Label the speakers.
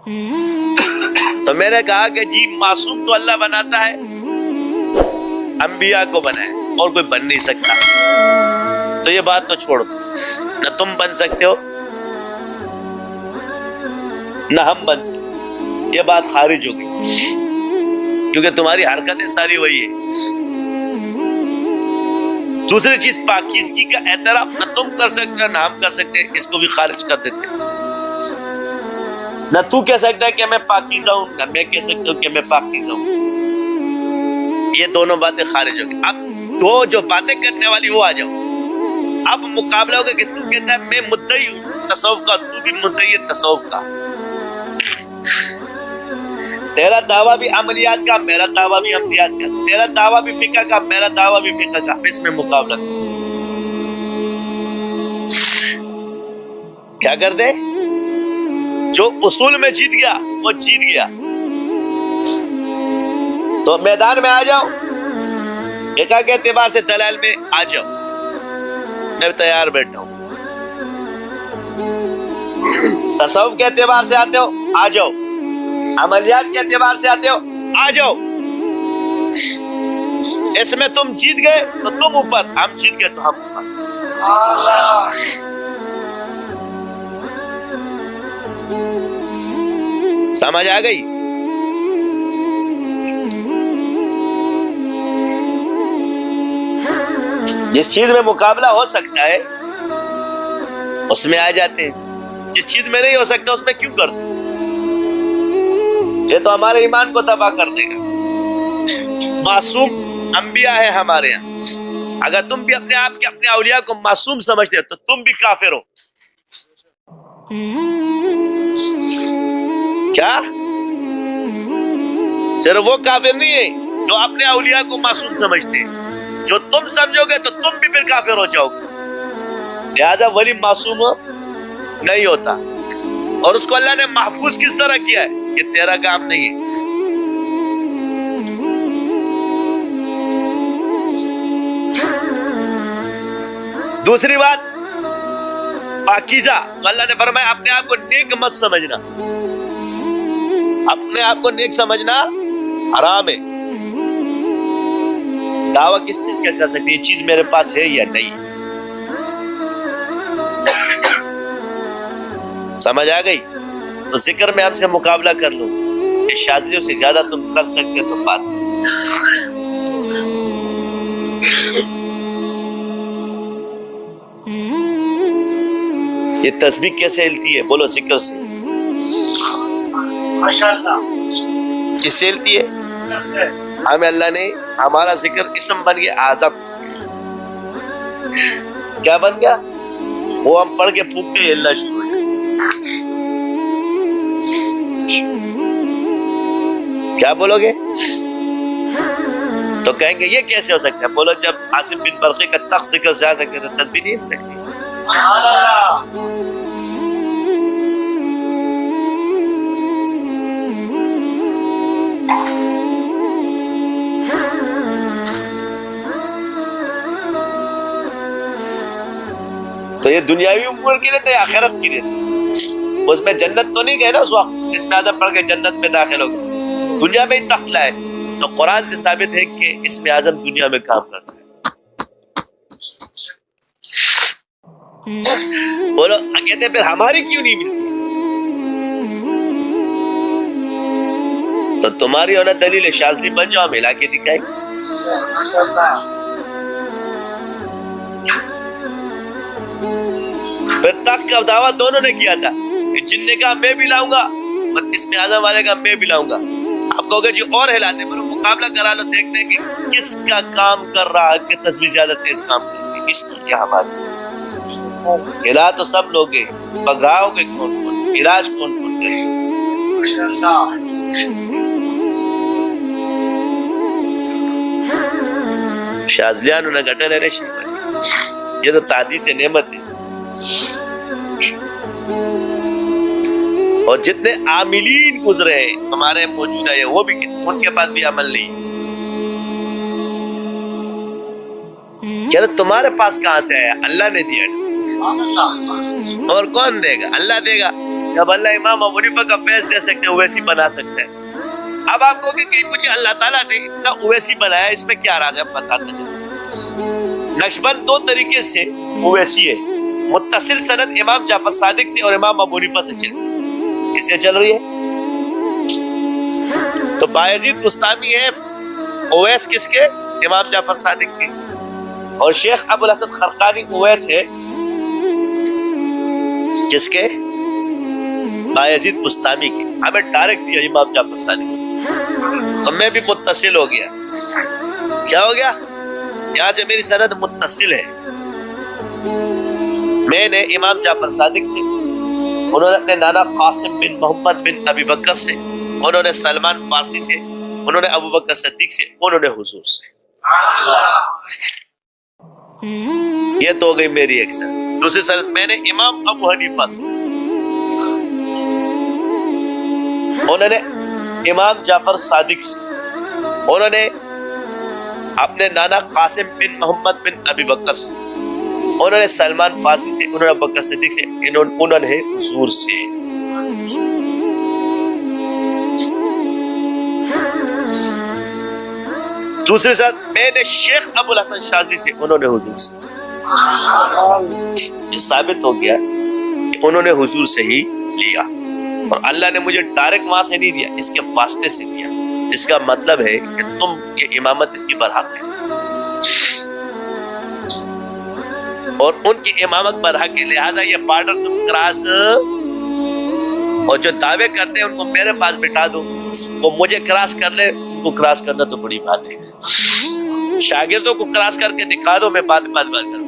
Speaker 1: تو میں نے کہا کہ جی معصوم تو اللہ بناتا ہے، انبیاء کو بنائے اور کوئی بن نہیں سکتا، تو یہ بات تو چھوڑ دو، نہ تم بن سکتے ہو نہ ہم بن سکتے، یہ بات خارج ہو گئی، کیونکہ تمہاری حرکتیں ساری وہی ہے۔ دوسری چیز پاکیزگی کا اعتراف نہ تم کر سکتے نہ ہم کر سکتے، اس کو بھی خارج کر دیتے۔ نہ تو کہہ سکتا ہے کہ میں پاکیزہ ہوں، نہ میں کہہ سکتا ہوں کہ میں پاکیزہ ہوں، یہ دونوں باتیں خارج ہو گئی۔ اب دو جو باتیں کرنے والی وہ آ جاؤ، اب مقابلہ ہوگا کہ تو کہتا ہے میں مدعی ہوں تصوف کا، تو بھی مدعی ہے تصوف کا، تیرا دعویٰ بھی عملیات کا، میرا دعویٰ بھی عملیات کا، تیرا دعویٰ بھی فقہ کا، میرا دعویٰ بھی فقہ کا، اس میں مقابلہ کر۔ کیا کر دے؟ جو اصول میں جیت گیا وہ جیت گیا، تو میدان میں آ جاؤ، فقہ کے اعتبار سے دلائل میں آ جاؤ، میں تیار بیٹھا ہوں، تصوف کے اعتبار سے آتے ہو آ جاؤ، عملیات کے اعتبار سے آتے ہو آ جاؤ، اس میں تم جیت گئے تو تم اوپر، ہم جیت گئے تو ہم اوپر۔ سمجھ آ گئی؟ جس چیز میں مقابلہ ہو سکتا ہے اس میں آ جاتے ہیں، جس چیز میں نہیں ہو سکتا اس میں کیوں کرتے؟ یہ تو ہمارے ایمان کو تباہ کر دے گا۔ معصوم انبیاء ہے ہمارے یہاں، اگر تم بھی اپنے آپ کے اپنے اولیاء کو معصوم سمجھتے ہو تو تم بھی کافر ہو۔ کیا؟ صرف وہ کافر نہیں ہے جو اپنے اولیاء کو معصوم سمجھتے ہیں، جو تم سمجھو گے تو تم بھی پھر کافر ہو جاؤ گے۔ لہذا ولی معصوم نہیں ہوتا، اور اس کو اللہ نے محفوظ کس طرح کیا ہے؟ یہ تیرا کام نہیں ہے۔ دوسری بات پاکیزہ، تو اللہ نے فرمایا اپنے آپ کو نیک مت سمجھنا، اپنے آپ کو نیک سمجھنا حرام ہے۔ دعویٰ کس چیز کا کر سکتے؟ یہ چیز میرے پاس ہے یا نہیں؟ سمجھ آ گئی؟ تو ذکر میں آپ سے مقابلہ کر لوں کہ شاذلیوں سے زیادہ تم کر سکتے تو بات کرو۔ یہ تسبیح کیسے ہلتی ہے؟ بولو ذکر سے۔
Speaker 2: ماشاءاللہ۔
Speaker 1: کس سے ہلتی ہے؟ ہمیں اللہ نے، ہمارا ذکر اسم بن گیا اعظم۔ کیا بن گیا؟ وہ ہم پڑھ کے پھونکتے ہیں اللہ شروع ہو جائے۔ کیا بولو گے؟ تو کہیں گے یہ کیسے ہو سکتا ہے؟ بولو جب عاصم بن برقی کا تخت ذکر سے آ سکتے تو تسبیح نہیں ہل سکتی؟
Speaker 2: سبحان اللہ۔
Speaker 1: تو یہ دنیاوی امور کے لیے تھے، آخرت کے لیے تھے۔ اس میں جنت تو نہیں گئے نا اس وقت، اس میں اعظم پڑھ کے جنت میں داخل ہو گئے، دنیا میں ہی تخت لائے۔ تو قرآن سے ثابت ہے کہ اسم اعظم دنیا میں کام کرتا ہے۔ بولو کہتے پھر ہماری کیوں نہیں ملتی؟ تو تمہاری ہونا دلیل ہے، شاذلی بن جاؤ، ہم ہلا کے دکھائیں۔ پھر تخت کا دعویٰ دونوں نے کیا تھا کہ جن نے کہا میں بھی لاؤں گا، اور اسم اعظم والے کا میں بھی لاؤں گا۔ آپ کہو گے جی اور ہلاتے، پر مقابلہ کرا لو، دیکھتے ہیں کہ کس کا کام کر رہا ہے، کہ تسبیح زیادہ تیز کام کرتی ہے، اس کی کیا ہماری۔ ہلا تو سب لوگ ہیں، بگاؤ گے کون کون، علاج کون کون کرے؟ شاذلیانو نہ گھٹا لینے شیبت، یہ تو تعدیث نعمت ہے۔ اور جتنے عاملین گزرے ہیں ہمارے موجودہ ہے، وہ بھی ان کے پاس بھی عمل نہیں ہے۔ کہہ رہے تمہارے پاس کہاں سے آیا؟ اللہ نے دیا، اور کون دے گا؟ اللہ دے گا۔ جب اللہ امام ابو حنیفہ کا فیض دے سکتے ہیں اویسی بنا سکتے ہیں. اب آپ کہو گے کہ مجھے اللہ تعالیٰ نے ان کا اویسی بنایا, اس میں کیا راز ہے؟ اب بتاتا چلو. نقشبند دو طریقے سے اویسی ہے. متصل سند امام جعفر صادق سے اور امام ابو حنیفہ سے چل رہی ہے. کس سے چل رہی ہے؟ تو بایزید بستامی ہے اویس کس کے؟ امام جعفر صادق کے. اور شیخ ابو الحسن خرقانی اویس ہے جس کے؟ بایزید بستامی کے. ہمیں ڈائریکٹ دیا امام جعفر صادق سے, تو میں بھی متصل ہو گیا. کیا ہو گیا؟ یہاں سے میری سند متصل ہے. میں نے امام جعفر صادق سے, انہوں نے اپنے نانا قاسم بن محمد بن ابی بکر سے, انہوں نے سلمان فارسی سے, انہوں نے ابو بکر صدیق سے, انہوں نے حضور سے. یہ تو ہو گئی میری ایک سند. دوسری سند میں نے امام ابو حنیفہ سے, انہوں نے امام جعفر صادق سے, انہوں نے اپنے نانا قاسم بن محمد بن ابی بکر سے, انہوں نے سلمان فارسی سے, انہوں نے ابو بکر صدیق سے, انہوں نے حضور سے. دوسرے ساتھ میں نے شیخ ابو الحسن شاذلی سے, انہوں نے حضور سے. یہ ثابت ہو گیا کہ انہوں نے حضور سے ہی لیا, اور اللہ نے مجھے ڈائریکٹ وہاں سے نہیں دیا, اس کے واسطے سے دیا. اس کا مطلب ہے کہ تم یہ امامت اس کی برحق ہے, اور ان کی امامت برحق ہے, لہٰذا یہ بارڈر تم کراس, اور جو دعوے کرتے ہیں ان کو میرے پاس بٹھا دو, وہ مجھے کراس کر لے. ان کو کراس کرنا تو بڑی بات ہے. شاگردوں کو کراس کر کے دکھا دو, میں بات کروں.